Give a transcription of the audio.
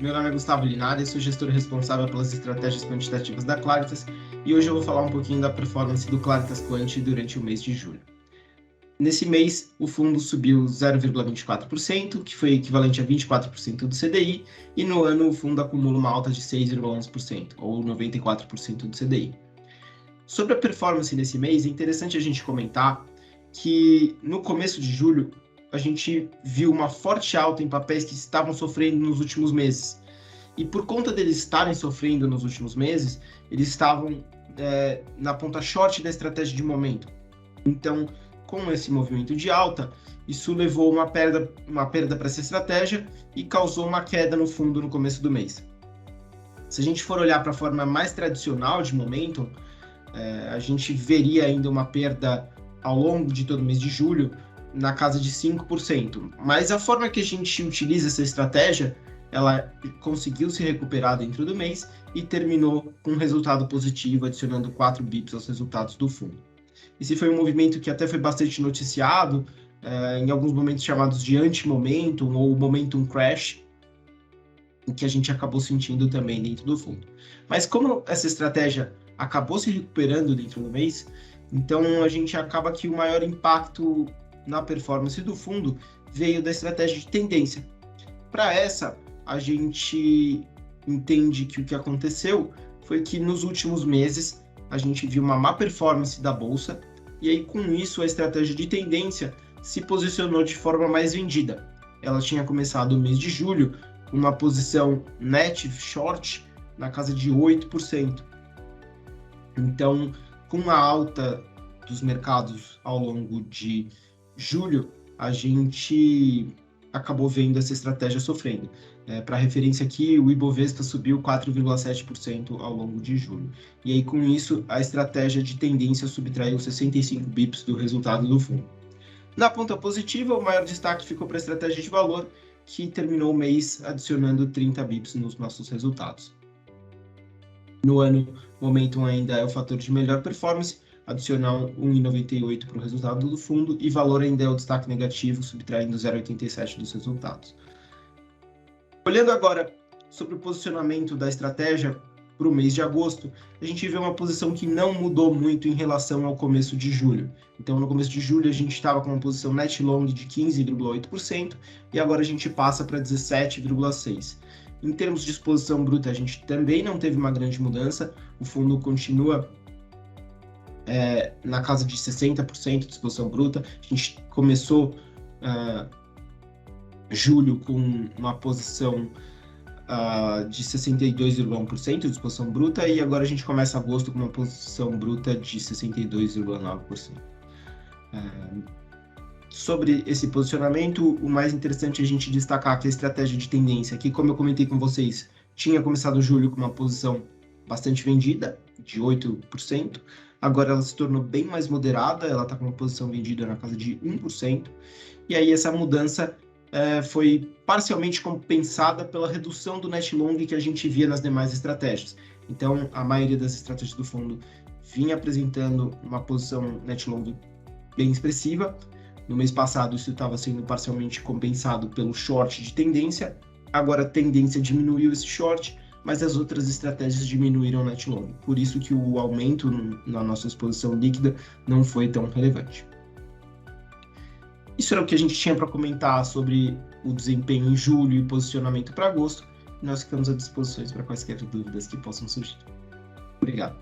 meu nome é Gustavo Linares, sou gestor responsável pelas estratégias quantitativas da Claritas e hoje eu vou falar um pouquinho da performance do Claritas Quant durante o mês de julho. Nesse mês, o fundo subiu 0,24%, que foi equivalente a 24% do CDI, e no ano o fundo acumula uma alta de 6,11%, ou 94% do CDI. Sobre a performance nesse mês, é interessante a gente comentar que no começo de julho a gente viu uma forte alta em papéis que estavam sofrendo nos últimos meses. E por conta deles estarem sofrendo nos últimos meses, eles estavam na ponta short da estratégia de momento. Então, com esse movimento de alta, isso levou uma perda para essa estratégia e causou uma queda no fundo no começo do mês. Se a gente for olhar para a forma mais tradicional de momentum, a gente veria ainda uma perda ao longo de todo o mês de julho na casa de 5%. Mas a forma que a gente utiliza essa estratégia, ela conseguiu se recuperar dentro do mês e terminou com um resultado positivo, adicionando 4 bips aos resultados do fundo. Esse foi um movimento que até foi bastante noticiado, em alguns momentos chamados de anti-momentum ou momentum crash, o que a gente acabou sentindo também dentro do fundo. Mas como essa estratégia acabou se recuperando dentro do mês, então a gente acaba que o maior impacto na performance do fundo veio da estratégia de tendência. Para essa, a gente entende que o que aconteceu foi que nos últimos meses a gente viu uma má performance da bolsa e aí com isso a estratégia de tendência se posicionou de forma mais vendida. Ela tinha começado o mês de julho com uma posição net short na casa de 8%. Então, com a alta dos mercados ao longo de julho, a gente acabou vendo essa estratégia sofrendo. Para referência aqui, o Ibovespa subiu 4,7% ao longo de julho. E aí, com isso, a estratégia de tendência subtraiu 65 bips do resultado do fundo. Na ponta positiva, o maior destaque ficou para a estratégia de valor, que terminou o mês adicionando 30 bips nos nossos resultados. No ano, o momentum ainda é o fator de melhor performance, adicional 1,98 para o resultado do fundo, e valor ainda é o destaque negativo, subtraindo 0,87 dos resultados. Olhando agora sobre o posicionamento da estratégia para o mês de agosto, a gente vê uma posição que não mudou muito em relação ao começo de julho. Então, no começo de julho, a gente estava com uma posição net long de 15,8% e agora a gente passa para 17,6%. Em termos de exposição bruta, a gente também não teve uma grande mudança, o fundo continua na casa de 60% de exposição bruta. A gente começou julho com uma posição de 62,1% de exposição bruta e agora a gente começa agosto com uma posição bruta de 62,9%. Sobre esse posicionamento, o mais interessante é a gente destacar que a estratégia de tendência, que como eu comentei com vocês, tinha começado julho com uma posição bastante vendida, de 8%, agora ela se tornou bem mais moderada, ela está com uma posição vendida na casa de 1%, e aí essa mudança foi parcialmente compensada pela redução do net long que a gente via nas demais estratégias. Então, a maioria das estratégias do fundo vinha apresentando uma posição net long bem expressiva. No mês passado, isso estava sendo parcialmente compensado pelo short de tendência. Agora, a tendência diminuiu esse short, mas as outras estratégias diminuíram o net long. Por isso que o aumento na nossa exposição líquida não foi tão relevante. Isso era o que a gente tinha para comentar sobre o desempenho em julho e posicionamento para agosto. Nós ficamos à disposição para quaisquer dúvidas que possam surgir. Obrigado.